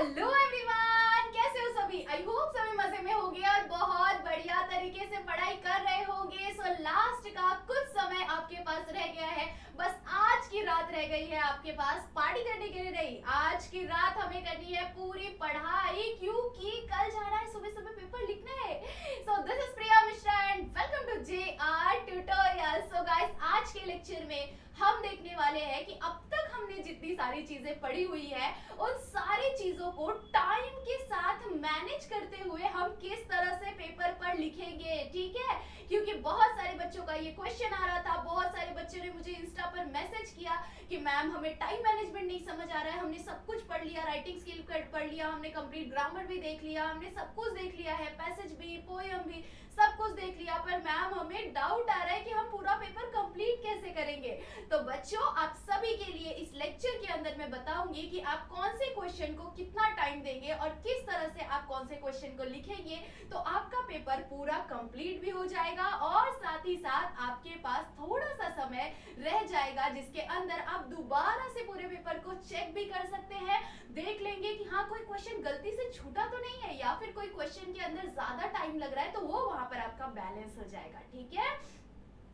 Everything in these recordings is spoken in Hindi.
हेलो एवरीवन, कैसे हो सभी? आई होप सभी मजे में होंगे और बहुत बढ़िया तरीके से पढ़ाई कर रहे होंगे। सो लास्ट का कुछ समय आपके पास रह गया है, बस आज की रात रह गई है आपके पास पार्टी करने के लिए। नहीं, आज की रात हमें करनी है पूरी पढ़ाई, क्योंकि कल जाना है, सुबह सुबह पेपर लिखना है। So this is Priya Mishra and welcome to JR tutorial. So guys, आज के लेक्चर में हम देखने वाले हैं कि अब तक हमने जितनी सारी चीजें पढ़ी हुई है उन सारी चीजों को टाइम के साथ मैनेज करते हुए हम किस तरह से पेपर पर लिखेंगे। ठीक है, क्योंकि बहुत सारे बच्चों का ये क्वेश्चन आ रहा था, बहुत सारे बच्चों ने मुझे इंस्टा पर मैसेज किया कि मैम हमें टाइम मैनेजमेंट नहीं समझ आ रहा है, हमने सब कुछ पढ़ लिया, राइटिंग स्किल पढ़ लिया, हमने कंप्लीट ग्रामर भी देख लिया, हमने सब कुछ देख लिया है, पैसेज भी, पोयम भी, सब कुछ देख लिया, पर मैम हमें डाउट आ रहा है कि हम पूरा पेपर कंप्लीट कैसे करेंगे। तो बच्चों, आप सभी के लिए इस लेक्चर के अंदर मैं बताऊंगी कि आप कौन से क्वेश्चन को कितना टाइम देंगे और किस तरह से आप कौन से क्वेश्चन को लिखेंगे तो आपका पेपर पूरा कंप्लीट भी हो जाएगा और साथ ही साथ आपके पास थोड़ा सा समय रह जाएगा जिसके अंदर आप दोबारा से पूरे पेपर को चेक भी कर सकते हैं, देख लेंगे कि हाँ कोई क्वेश्चन गलती से छूटा तो नहीं है या फिर कोई क्वेश्चन के अंदर ज्यादा टाइम लग रहा है तो वो वहां पर आपका बैलेंस हो जाएगा। ठीक है,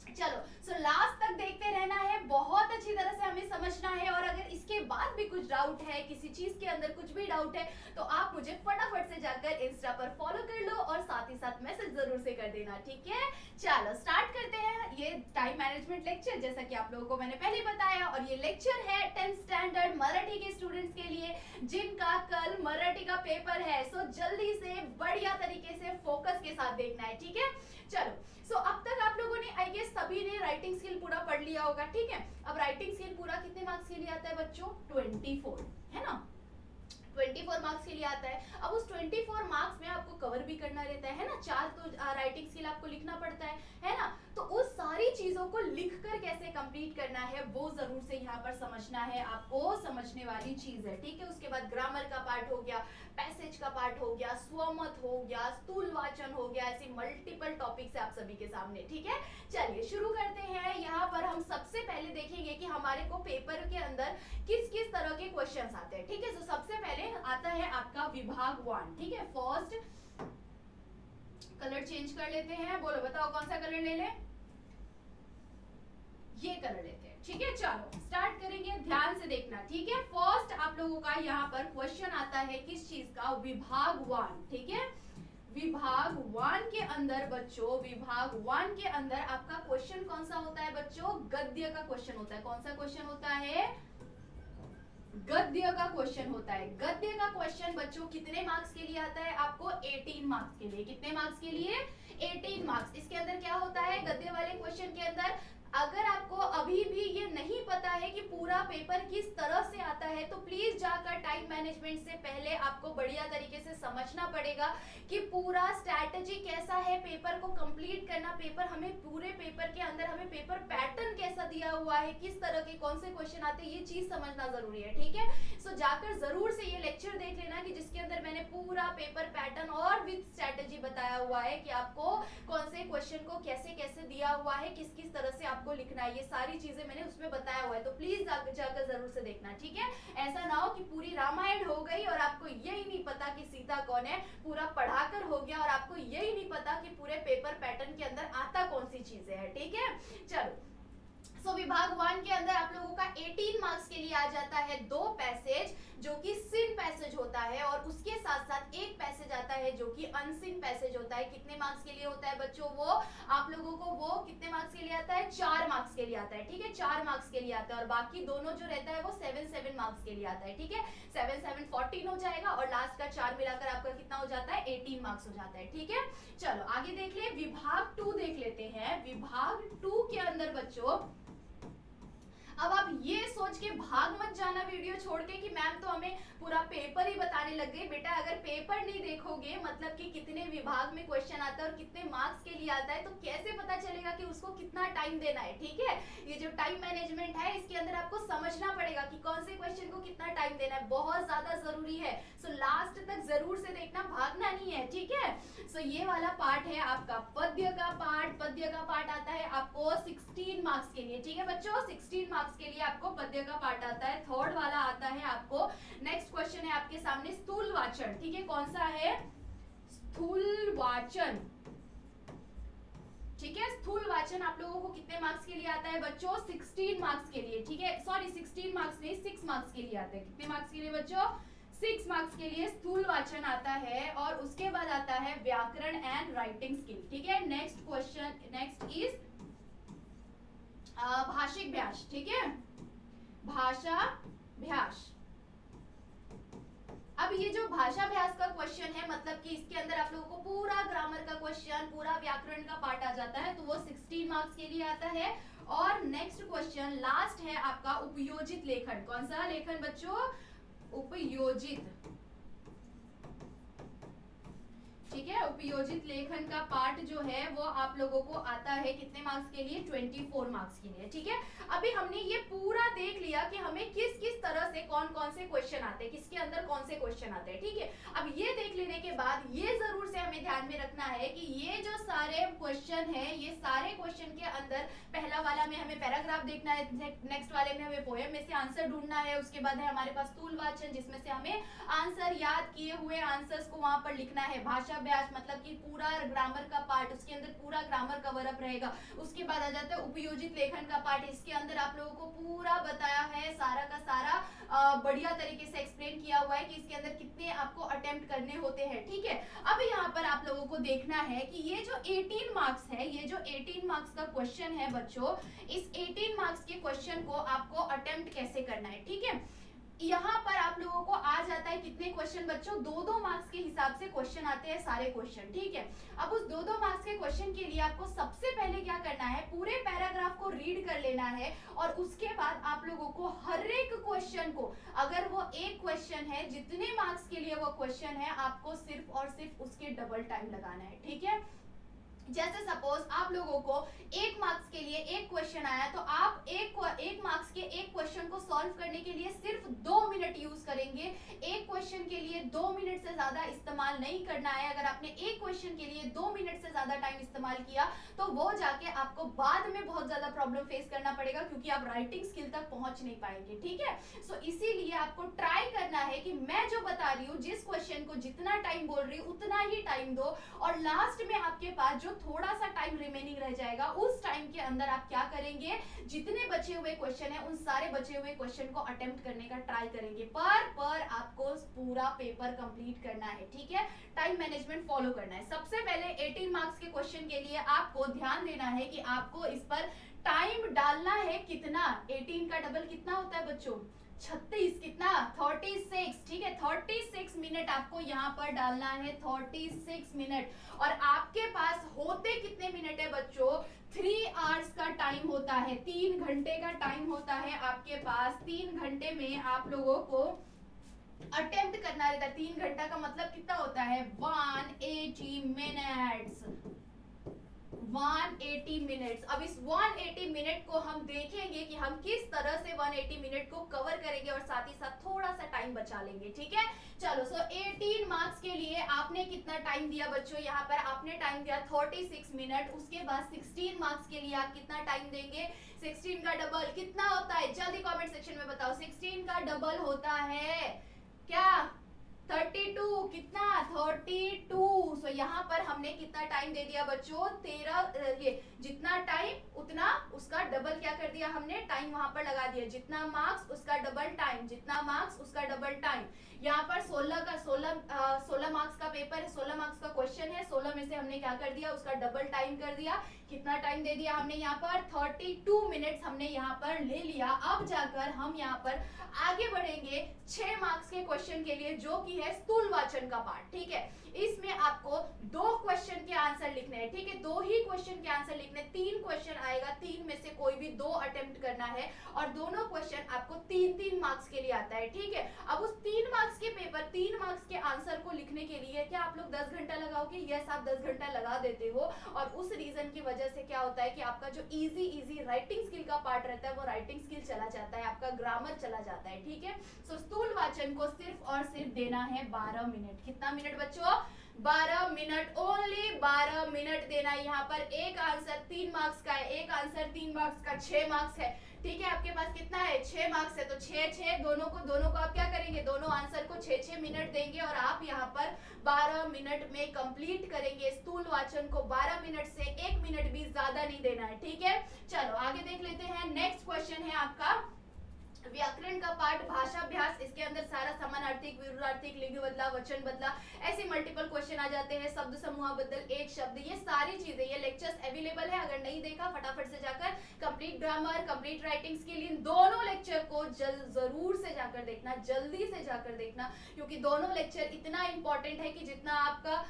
चलो सो लास्ट तक देखते रहना है, बहुत अच्छी तरह से हमें समझना है। और अगर इसके बाद भी कुछ डाउट है, किसी चीज के अंदर कुछ भी डाउट है तो आप मुझे फटाफट से जाकर इंस्टा पर फॉलो कर लो और साथ ही साथ मैसेज जरूर से कर देना। ठीक है, चलो स्टार्ट करते हैं ये टाइम मैनेजमेंट लेक्चर। जैसा कि आप लोगों को मैंने पहले बताया, और ये लेक्चर है 10th स्टैंडर्ड मराठी के स्टूडेंट्स के लिए जिनका कल मराठी का पेपर है। सो जल्दी से बढ़िया तरीके से फोकस के साथ देखना है। ठीक है, चलो सो अब तक आप लोगों ने आई गेस सभी ने राइटिंग स्किल पूरा पढ़ लिया होगा। ठीक है, अब राइटिंग स्किल पूरा कितने मार्क्स के लिए आता है बच्चों? 24, है ना? 24 मार्क्स के लिए आता है। अब उस 24 मार्क्स में आपको कवर भी करना रहता है ना, 4 तो राइटिंग स्किल आपको लिखना पड़ता है ना? तो उस सारी चीजों को लिखकर कैसे कंप्लीट करना है वो जरूर से यहाँ पर समझना है, आपको समझने वाली चीज है। ठीक है, उसके बाद ग्रामर का पार्ट हो गया, पैसेज का पार्ट हो गया, स्वमत हो गया, स्थूल वाचन हो गया, ऐसे मल्टीपल टॉपिक्स है आप सभी के सामने। ठीक है, चलिए शुरू करते हैं। यहाँ पर हम सबसे पहले देखेंगे कि हमारे को पेपर के अंदर किस किस तरह के क्वेश्चंस आते हैं। ठीक है, तो सबसे पहले आता है आपका विभाग 1। ठीक है, फर्स्ट कलर चेंज कर लेते हैं, बोलो बताओ कौन सा कलर ले लें? ये कलर लेते हैं। ठीक है, चलो स्टार्ट करेंगे, ध्यान से देखना। ठीक है, फर्स्ट आप लोगों का यहाँ पर क्वेश्चन आता है किस चीज का? विभाग 1। ठीक है, विभाग 1 के अंदर बच्चों, विभाग 1 के अंदर आपका क्वेश्चन कौन सा होता है बच्चों? गद्य का क्वेश्चन होता है। कौन सा क्वेश्चन होता है? गद्य का क्वेश्चन होता है। गद्य का क्वेश्चन बच्चों कितने मार्क्स के लिए आता है? आपको 18 मार्क्स के लिए। कितने मार्क्स के लिए? 18 मार्क्स। इसके अंदर क्या होता है गद्य वाले क्वेश्चन के अंदर? अगर आपको अभी भी ये नहीं पता है कि पूरा पेपर किस तरह से आता है तो प्लीज जाकर टाइम मैनेजमेंट से पहले आपको बढ़िया तरीके से समझना पड़ेगा कि पूरा स्ट्रैटेजी कैसा है पेपर को कंप्लीट करना। पेपर हमें पूरे पेपर के अंदर हमें पेपर पैटर्न कैसा दिया हुआ है, किस तरह के कौन से क्वेश्चन आते हैं, ये चीज समझना जरूरी है। ठीक है, सो जाकर जरूर से ये लेक्चर देख लेना कि जिसके अंदर मैंने पूरा पेपर पैटर्न और विद स्ट्रैटेजी बताया हुआ है कि आपको कौन से क्वेश्चन को कैसे कैसे दिया हुआ है, किस किस तरह से आपको लिखना है, ये सारी चीजें मैंने उसमें बताया हुआ है। तो प्लीज जाकर जरूर से देखना। ठीक है, ऐसा ना हो कि पूरी रामायण हो गई और आपको यही नहीं पता कि सीता कौन है, पूरा पढ़ाकर हो गया और आपको यही नहीं पता कि पूरे पेपर पैटर्न के अंदर आता कौन सी चीजें हैं। ठीक है, चलो सो विभाग 1 के अंदर आप लोगों का 18 मार्क्स के लिए आ जाता है 2 पैसेज जो कि सिन पैसेज होता है और उसके साथ साथ एक पैसेज आता है जो कि अनसिन पैसेज होता है। कितने मार्क्स के लिए होता है बच्चों? वो आप लोगों को वो कितने मार्क्स के लिए आता है? 4 मार्क्स के लिए आता है। ठीक है, 4 मार्क्स के लिए आता है और बाकी दोनों जो रहता है वो 7 मार्क्स के लिए आता है। ठीक है, 7 14 हो जाएगा और लास्ट का 4 मिलाकर आपका कितना हो जाता है? 18 मार्क्स हो जाता है। ठीक है, चलो आगे देख ले, विभाग 2 देख लेते हैं। विभाग 2 के अंदर बच्चों अब आप ये सोच के भाग मत जाना वीडियो छोड़ के कि मैम तो हमें पूरा पेपर ही बताने लग गई। बेटा अगर पेपर नहीं देखोगे मतलब कि कितने विभाग में क्वेश्चन आता है और कितने मार्क्स के लिए आता है तो कैसे पता चलेगा कि उसको कितना टाइम देना है। ठीक है, ये जो टाइम मैनेजमेंट है इसके अंदर आपको समझना पड़ेगा कि कौन से क्वेश्चन को कितना टाइम देना है, बहुत ज्यादा जरूरी है। सो लास्ट तक जरूर से देखना, भागना नहीं है। ठीक है, सो ये वाला पार्ट है आपका पद्य का पार्ट। पद्य का पार्ट आता है आपको 16 मार्क्स के लिए। ठीक है बच्चों, 16 मार्क्स के लिए आपको पद्य का पार्ट आता है। थर्ड वाला आता है आपको, नेक्स्ट क्वेश्चन क्वेश्चन है आपके सामने स्थूल वाचन, ठीक है, कौन सा है, स्थूल वाचन, ठीक है। स्थूल वाचन आप लोगों को कितने मार्क्स के लिए आता है बच्चों, 16 मार्क्स के लिए, ठीक है, सॉरी 16 मार्क्स नहीं, 6 मार्क्स के लिए आता है। कितने मार्क्स के लिए बच्चों, 6 मार्क्स के लिए स्थूल वाचन आता है। और उसके बाद आता है व्याकरण एंड राइटिंग स्किल, ठीक है। नेक्स्ट क्वेश्चन, नेक्स्ट इज भाषिकाभ्यास, ठीक है, भाषाभ्यास। अब ये जो भाषाभ्यास का क्वेश्चन है, मतलब कि इसके अंदर आप लोगों को पूरा ग्रामर का क्वेश्चन, पूरा व्याकरण का पार्ट आ जाता है, तो वो 16 मार्क्स के लिए आता है। और नेक्स्ट क्वेश्चन लास्ट है आपका उपयोजित लेखन। कौन सा लेखन बच्चों, उपयोजित, ठीक है। उपयोजित लेखन का पार्ट जो है वो आप लोगों को आता है कितने मार्क्स के लिए, 24 मार्क्स के लिए, ठीक है। अभी हमने ये पूरा देख लिया कि हमें किस किस तरह से कौन कौन से क्वेश्चन आते हैं, किसके अंदर कौन से क्वेश्चन आते हैं, ठीक है। अब ये देख लेने के बाद ये जरूर से हमें ध्यान में रखना है कि ये जो सारे क्वेश्चन है, ये सारे क्वेश्चन के अंदर पहला वाला में हमें पैराग्राफ देखना है, नेक्स्ट वाले में हमें पोएम में से आंसर ढूंढना है, उसके बाद है हमारे पास स्थूल वाचन जिसमें से हमें आंसर याद किए हुए आंसर्स को वहां पर लिखना है। भाषाभ्यास मतलब कि पूरा ग्रामर का पार्ट, उसके अंदर पूरा ग्रामर कवर अप रहेगा। उसके बाद आ जाता है उपयोजित लेखन का पार्ट, इसके अंदर आप लोगों को पूरा बताया है, सारा का सारा बढ़िया तरीके से एक्सप्लेन किया हुआ है कि इसके अंदर कितने आपको अटेम्प्ट करने होते हैं, ठीक है। अब यहाँ पर आप लोगों को देखना है कि ये जो 18 मार्क्स है, ये जो 18 मार्क्स का क्वेश्चन है बच्चों, इस 18 मार्क्स के क्वेश्चन को आपको अटेम्प्ट कैसे करना है, ठीक है। यहाँ पर आप लोगों को आ जाता है कितने क्वेश्चन बच्चों, 2-2 मार्क्स के हिसाब से क्वेश्चन आते हैं सारे क्वेश्चन, ठीक है। अब उस 2-2 मार्क्स के क्वेश्चन के लिए आपको सबसे पहले क्या करना है, पूरे पैराग्राफ को रीड कर लेना है और उसके बाद आप लोगों को हर एक क्वेश्चन को, अगर वो एक क्वेश्चन है, जितने मार्क्स के लिए वो क्वेश्चन है, आपको सिर्फ और सिर्फ उसके डबल टाइम लगाना है, ठीक है। जैसे सपोज आप लोगों को 1 मार्क्स के लिए एक क्वेश्चन आया, तो आप एक मार्क्स के एक क्वेश्चन को सॉल्व करने के लिए सिर्फ 2 मिनट यूज करेंगे। एक क्वेश्चन के लिए 2 मिनट से ज्यादा इस्तेमाल नहीं करना है। अगर आपने एक क्वेश्चन के लिए 2 मिनट से ज्यादा टाइम इस्तेमाल किया तो वो जाके आपको बाद में बहुत ज्यादा प्रॉब्लम फेस करना पड़ेगा, क्योंकि आप राइटिंग स्किल तक पहुंच नहीं पाएंगे, ठीक है। सो इसीलिए आपको ट्राई करना है कि मैं जो बता रही हूँ, जिस क्वेश्चन को जितना टाइम बोल रही हूँ उतना ही टाइम दो, और लास्ट में आपके पास जो थोड़ा सा टाइम रिमेनिंग रह जाएगा, उस टाइम के अंदर आप क्या करेंगे, जितने बचे हुए क्वेश्चन है उन सारे बचे हुए क्वेश्चन को अटेम्प्ट करने का ट्राई करेंगे। पर आपको पूरा पेपर कंप्लीट करना है, ठीक है। टाइम मैनेजमेंट फॉलो करना है। सबसे पहले 18 मार्क्स के क्वेश्चन के लिए आपको ध्यान देना है कि आपको इस पर टाइम डालना है कितना, 18 का डबल कितना होता है बच्चों, 36, कितना 36, ठीक है। 36 मिनट आपको यहाँ पर डालना है, 36 मिनट। और आपके पास होते कितने मिनट है बच्चों, 3 आवर्स का टाइम होता है, 3 घंटे का टाइम होता है आपके पास। 3 घंटे में आप लोगों को अटेम्प्ट करना रहता है। 3 घंटा का मतलब कितना होता है, 180 मिनट्स, 180 मिनट्स। अब इस 180 मिनट को हम देखेंगे कि हम किस तरह से 180 मिनट को कवर करेंगे और साथ ही साथ थोड़ा सा टाइम बचा लेंगे, ठीक है। चलो, सो 18 मार्क्स के लिए आपने कितना टाइम दिया बच्चों, यहाँ पर आपने टाइम दिया 36 मिनट। उसके बाद 16 मार्क्स के लिए आप कितना टाइम देंगे, 16 का डबल कितना होता है, जल्दी कमेंट सेक्शन में बताओ। 16 का डबल होता है क्या, 32, कितना 32। सो यहाँ पर हमने कितना टाइम दे दिया बच्चों, 13, ये जितना टाइम उतना उसका डबल क्या कर दिया हमने, टाइम वहां पर लगा दिया। जितना मार्क्स उसका डबल टाइम, जितना मार्क्स उसका डबल टाइम। यहाँ पर 16 मार्क्स का पेपर है, 16 मार्क्स का क्वेश्चन है, 16 में से हमने क्या कर दिया, उसका डबल टाइम कर दिया। कितना टाइम दे दिया हमने यहाँ पर, 32 मिनट्स हमने यहाँ पर ले लिया। अब जाकर हम यहाँ पर आगे बढ़ेंगे 6 मार्क्स के क्वेश्चन के लिए, जो कि है स्थूल वाचन का पार्ट, ठीक है। इसमें आपको 2 क्वेश्चन के आंसर लिखने हैं, ठीक है। 2 ही क्वेश्चन के आंसर लिखने, 3 क्वेश्चन आएगा, 3 में से कोई भी 2 अटेम्प्ट करना है, और दोनों क्वेश्चन आपको 3-3 मार्क्स के लिए आता है, ठीक है। अब उस 3 मार्क्स के पेपर, 3 मार्क्स के आंसर को लिखने के लिए क्या आप लोग 10 घंटा लगाओगे? यस, आप 10 घंटा लगा देते हो। और उस रीजन की वजह से क्या होता है कि आपका जो इजी राइटिंग स्किल का पार्ट रहता है वो राइटिंग स्किल चला जाता है, आपका ग्रामर चला जाता है, ठीक है। सो स्थूल वाचन को सिर्फ और सिर्फ देना है 12 मिनट। कितना मिनट बच्चों, 12 मिनट, ओनली 12 मिनट देना है। यहाँ पर एक आंसर 3 मार्क्स का है, एक आंसर 3 मार्क्स का 6 मार्क्स है, ठीक है। आपके पास कितना है, 6 मार्क्स है, तो 6 दोनों को आप क्या करेंगे, होंगे दोनों आंसर को 6-6 मिनट देंगे और आप यहाँ पर 12 मिनट में कंप्लीट करेंगे। स्थूल वाचन को 12 मिनट से 1 मिनट भी ज्यादा नहीं देना है, ठीक है। चलो आगे देख लेते हैं। नेक्स्ट क्वेश्चन है आपका व्याकरण का पार्ट भाषाभ्यास। इसके अंदर सारा समानार्थिक, विरुद्धार्थिक, लिंग बदला, वचन बदला, ऐसे मल्टीपल क्वेश्चन आ जाते हैं। शब्द समूह बदल, एक शब्द, ये सारी चीजें, ये लेक्चर्स अवेलेबल है। अगर नहीं देखा फटाफट से जाकर कंप्लीट ग्रामर, कंप्लीट राइटिंग्स के लिए दोनों लेक्चर को जरूर से जाकर देखना, जल्दी से जाकर देखना, क्योंकि दोनों लेक्चर इतना इंपॉर्टेंट है कि जितना आपका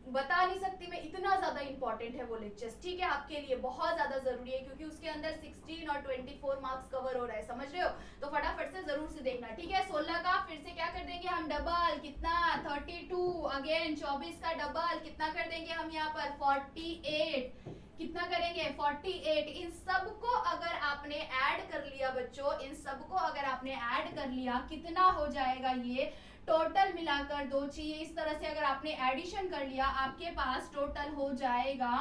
बता नहीं सकती मैं, इतना ज्यादा इंपॉर्टेंट है वो लेक्चर्स, ठीक है। आपके लिए बहुत ज्यादा जरूरी है क्योंकि उसके अंदर 16 और 24 मार्क्स कवर हो रहा है, समझ रहे हो। तो फटाफट से जरूर से देखना, ठीक है। 16 का फिर से क्या कर देंगे हम, डबल, कितना 32, अगेन 24 का डबल कितना कर देंगे हम यहाँ पर 48, कितना करेंगे 48। इन सबको अगर आपने ऐड कर लिया बच्चों, इन सबको अगर आपने ऐड कर लिया, कितना हो जाएगा ये टोटल मिलाकर, दो चाहिए, इस तरह से अगर आपने एडिशन कर लिया आपके पास टोटल हो जाएगा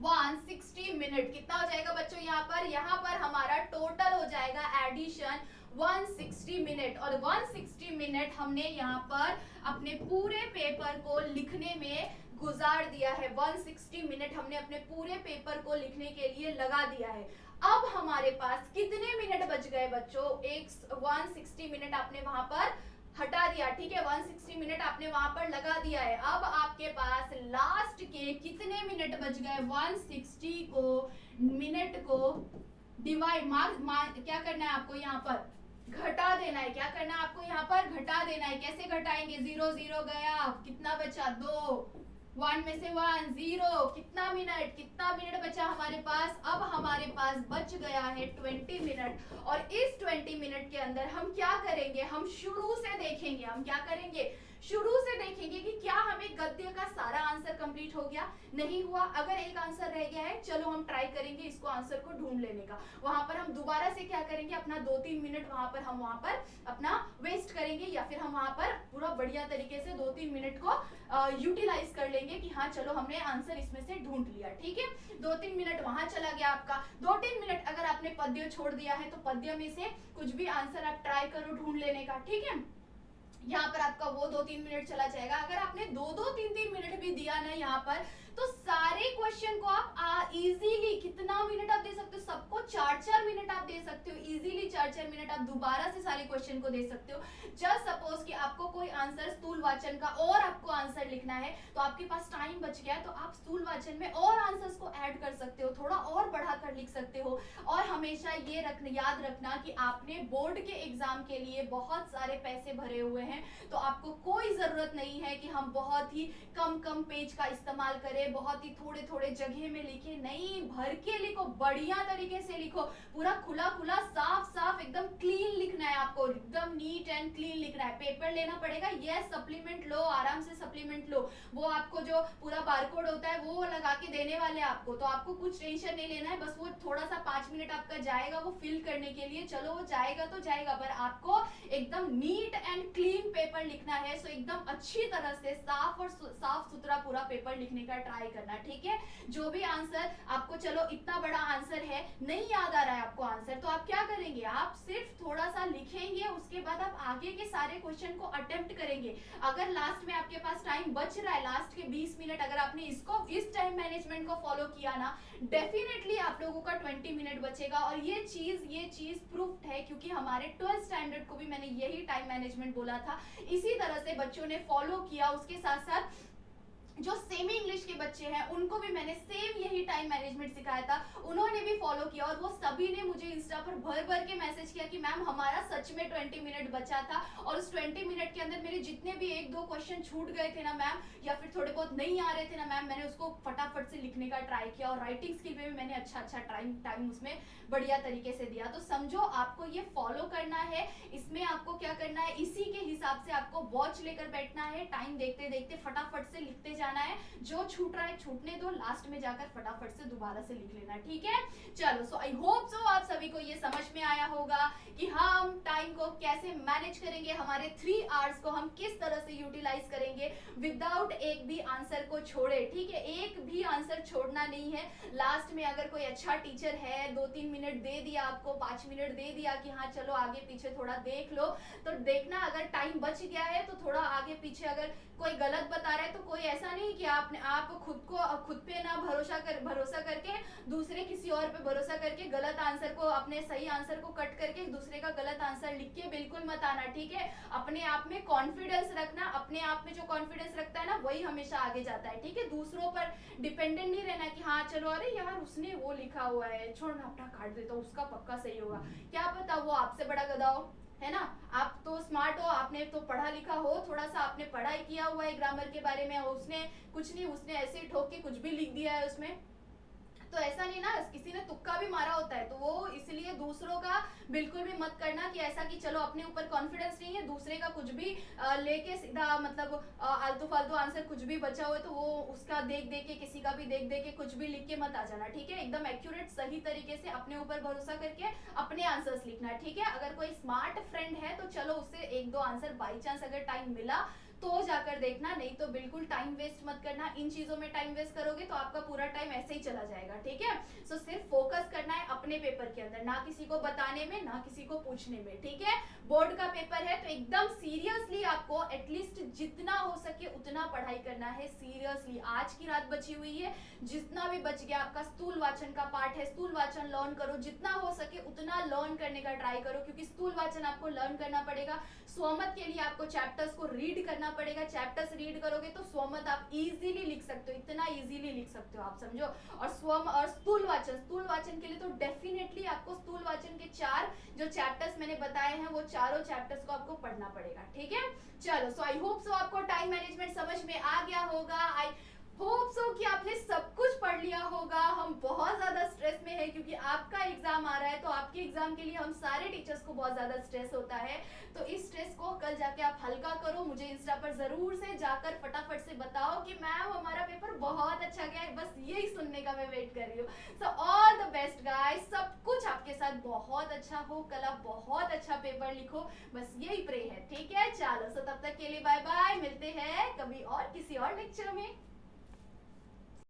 160 मिनट। कितना हो जाएगा बच्चों यहाँ पर हमारा टोटल हो जाएगा एडिशन 160 मिनट। और 160 मिनट हमने यहाँ पर अपने पूरे पेपर को लिखने में गुजार दिया है। 160 मिनट हमने अपने पूरे पेपर को लिखने के लिए लगा दिया है। अब हमारे पास कितने मिनट बच गए बच्चों, एक 160 मिनट आपने वहां पर हटा दिया, ठीक है। 160 मिनट आपने वहां पर लगा दिया है। अब आपके पास लास्ट के कितने मिनट बच गए, 160 को मिनट को डिवाइड क्या करना है आपको यहाँ पर घटा देना है। क्या करना है आपको यहाँ पर घटा देना है। कैसे घटाएंगे, 0 0 गया, कितना बचा 2, 1 में से 1 0, कितना मिनट बचा हमारे पास। अब हमारे पास बच गया है 20 मिनट। और इस 20 मिनट के अंदर हम क्या करेंगे, हम शुरू से देखेंगे। हम क्या करेंगे, शुरू से देखेंगे कि क्या हमें गद्य का सारा आंसर कंप्लीट हो गया, नहीं हुआ। अगर एक आंसर रह गया है, चलो हम ट्राई करेंगे इसको आंसर को ढूंढ लेने का। वहां पर हम दोबारा से क्या करेंगे, अपना 2-3 मिनट वहां पर अपना वेस्ट करेंगे, या फिर हम वहां पर पूरा बढ़िया तरीके से 2-3 मिनट को यूटिलाइज कर लेंगे कि हाँ चलो हमने आंसर इसमें से ढूंढ लिया, ठीक है। 2-3 मिनट वहां चला गया आपका। 2-3 मिनट अगर आपने पद्य छोड़ दिया है तो पद्य में से कुछ भी आंसर आप ट्राई करो ढूंढ लेने का, ठीक है। यहाँ पर आपका वो 2-3 मिनट चला जाएगा। अगर आपने 2-2 3-3 मिनट भी दिया ना यहाँ पर, तो सारे क्वेश्चन को आप इजीली कितना मिनट आप दे सकते हो, सबको 4-4 मिनट आप दे सकते हो, इजीली 4-4 मिनट आप दोबारा से सारे क्वेश्चन को दे सकते हो। जस्ट सपोज कि आपको कोई आंसर स्थूल वाचन का और आपको आंसर लिखना है, तो आपके पास टाइम बच गया, तो आप स्थूल वाचन में और आंसर्स को ऐड कर सकते हो, थोड़ा और बढ़ाकर लिख सकते हो। और हमेशा ये याद रखना कि आपने बोर्ड के एग्जाम के लिए बहुत सारे पैसे भरे हुए हैं, तो आपको कोई जरूरत नहीं है कि हम बहुत ही कम पेज का इस्तेमाल करें, बहुत ही थोड़े जगह में लिखे, नहीं, भर के लिखो, बढ़िया तरीके से लिखो, पूरा खुला साफ एकदम क्लीन लिखना है आपको, एकदम नीट एंड क्लीन लिखना है। पेपर लेना पड़ेगा, यस, सप्लीमेंट लो, आराम से सप्लीमेंट लो, वो आपको जो पूरा बारकोड होता है वो लगा के देने वाले आपको, तो आपको कुछ टेंशन नहीं लेना है। बस वो थोड़ा सा 5 मिनट आपका जाएगा वो फिल करने के लिए, चलो वो जाएगा तो जाएगा, पर आपको एकदम नीट एंड क्लीन पेपर लिखना है। सो एकदम अच्छी तरह से साफ सुथरा पूरा पेपर लिखने का ट्राई करना, ठीक है। जो भी आंसर आपको, चलो इतना बड़ा आंसर है, नहीं याद आ रहा है आपको आंसर, तो आप क्या करेंगे, आप सिर्फ थोड़ा सा लिखेंगे, उसके बाद आप आगे के सारे क्वेश्चन को अटेम्प्ट करेंगे। अगर लास्ट में आपके पास टाइम बच रहा है, लास्ट के 20 मिनट, अगर आपने इस टाइम मैनेजमेंट को फॉलो किया ना, डेफिनेटली आप लोगों का 20 मिनट बचेगा। और ये चीज प्रूफ्ड है, क्योंकि हमारे 12th स्टैंडर्ड को भी मैंने यही टाइम मैनेजमेंट बोला था, इसी तरह से बच्चों ने फॉलो किया। उसके साथ साथ जो सेमी इंग्लिश के बच्चे हैं उनको भी मैंने सेम यही टाइम मैनेजमेंट सिखाया था, उन्होंने भी फॉलो किया, और वो सभी ने मुझे इंस्टा पर भर के मैसेज किया कि मैम हमारा सच में 20 मिनट बचा था, और उस 20 मिनट के अंदर मेरे जितने भी 1-2 क्वेश्चन छूट गए थे ना मैम, या फिर थोड़े बहुत नहीं आ रहे थे ना मैम, मैंने उसको फटाफट से लिखने का ट्राई किया, और राइटिंग स्किल पे भी मैंने अच्छा टाइम उसमें बढ़िया तरीके से दिया। तो समझो आपको ये फॉलो करना है, इसमें आपको क्या करना है, इसी के हिसाब से आपको वॉच लेकर बैठना है, टाइम देखते देखते फटाफट से लिखते जाना है, जो छूट रहा है छूटने दो, लास्ट में जाकर फटाफट से दोबारा से लिख लेना, ठीक है। चलो, सो आई होप सो आप सभी को ये समझ में आया होगा कि हम टाइम को कैसे मैनेज करेंगे, हमारे 3 आवर्स को हम किस तरह से यूटिलाइज करेंगे विदाउट एक भी आंसर को छोड़े, ठीक है। एक भी आंसर छोड़ना नहीं है। लास्ट में अगर कोई अच्छा टीचर है, 2-3 मिनट दे दिया आपको, 5 मिनट दे दिया कि हाँ चलो आगे पीछे थोड़ा देख लो, तो देखना अगर टाइम बच गया है तो थोड़ा आगे पीछे अगर कोई गलत बता रहा है तो कोई ऐसा नहीं कि आप खुद पे ना भरोसा करके दूसरे किसी और पे भरोसा करके गलत आंसर को, अपने सही आंसर को कट करके दूसरे का गलत आंसर लिख के बिल्कुल मत आना, ठीक है। अपने आप में कॉन्फिडेंस रखना, अपने आप में जो कॉन्फिडेंस रखता है ना वही हमेशा आगे जाता है, ठीक है। दूसरों पर डिपेंडेंट नहीं रहना कि हाँ चलो अरे यार उसने वो लिखा हुआ है, छोड़ मैं अपना काट देता हूँ, उसका पक्का सही होगा, क्या पता वो आपसे बड़ा गधा हो, है ना। आप तो स्मार्ट हो, आपने तो पढ़ा लिखा हो, थोड़ा सा आपने पढ़ाई किया हुआ है ग्रामर के बारे में, उसने कुछ नहीं, उसने ऐसे ठोक के कुछ भी लिख दिया है उसमें, तो ऐसा नहीं ना, किसी ने तुक्का भी मारा होता है, तो वो इसलिए दूसरों का बिल्कुल भी मत करना कि ऐसा कि चलो अपने ऊपर कॉन्फिडेंस नहीं है, दूसरे का कुछ भी लेके सीधा मतलब आलतू फालतू आंसर कुछ भी बचा हुआ है तो वो उसका देख देख के, किसी का भी देख देख के कुछ भी लिख के मत आ जाना, ठीक है। एकदम एक्यूरेट सही तरीके से अपने ऊपर भरोसा करके अपने आंसर्स लिखना, ठीक है। अगर कोई स्मार्ट फ्रेंड है तो चलो उससे एक दो आंसर बाई चांस अगर टाइम मिला तो जाकर देखना, नहीं तो बिल्कुल टाइम वेस्ट मत करना, इन चीजों में टाइम वेस्ट करोगे तो आपका पूरा टाइम ऐसे ही चला जाएगा, ठीक है। सो सिर्फ फोकस करना है अपने पेपर के अंदर, ना किसी को बताने में, ना किसी को पूछने में, ठीक है। बोर्ड का पेपर है तो एकदम सीरियसली आपको एटलीस्ट जितना हो सके उतना पढ़ाई करना है, सीरियसली। आज की रात बची हुई है, जितना भी बच गया आपका स्थूल वाचन का पार्ट है, स्थूल वाचन लर्न करो, जितना हो सके उतना लर्न करने का ट्राई करो, क्योंकि स्थूल वाचन आपको लर्न करना पड़ेगा। स्वमत के लिए आपको चैप्टर्स को रीड करना पड़ेगा, चैप्टर्स रीड करोगे तो स्वमत आप इजीली लिख सकते हो, इतना इजीली लिख सकते हो आप, समझो। और स्थूल वाचन के लिए तो डेफिनेटली आपको स्थूल वाचन के 4 जो चैप्टर्स मैंने बताए हैं वो चारों चैप्टर्स को आपको पढ़ना पड़ेगा, ठीक है। चलो, सो आई होप सो आपको टाइम मैनेजमेंट समझ में आ गया होगा। आई होप सो कि आपने सब कुछ पढ़ लिया होगा। हम बहुत ज्यादा स्ट्रेस में है क्योंकि आपका एग्जाम आ रहा है, तो आपके एग्जाम के लिए हम सारे टीचर्स को बहुत ज्यादा स्ट्रेस होता है, तो इस स्ट्रेस को कल जाके आप हल्का करो। मुझे इंस्टा पर जरूर से जाकर फटाफट से बताओ कि मैम हमारा पेपर बहुत अच्छा गया है, बस यही सुनने का मैं वेट कर रही हूँ। So all the best guys, सब कुछ आपके साथ बहुत अच्छा हो, कल आप बहुत अच्छा पेपर लिखो, बस यही प्रे है, ठीक है। चलो, सो तब तक के लिए बाय बाय, मिलते हैं कभी और किसी और लेक्चर में।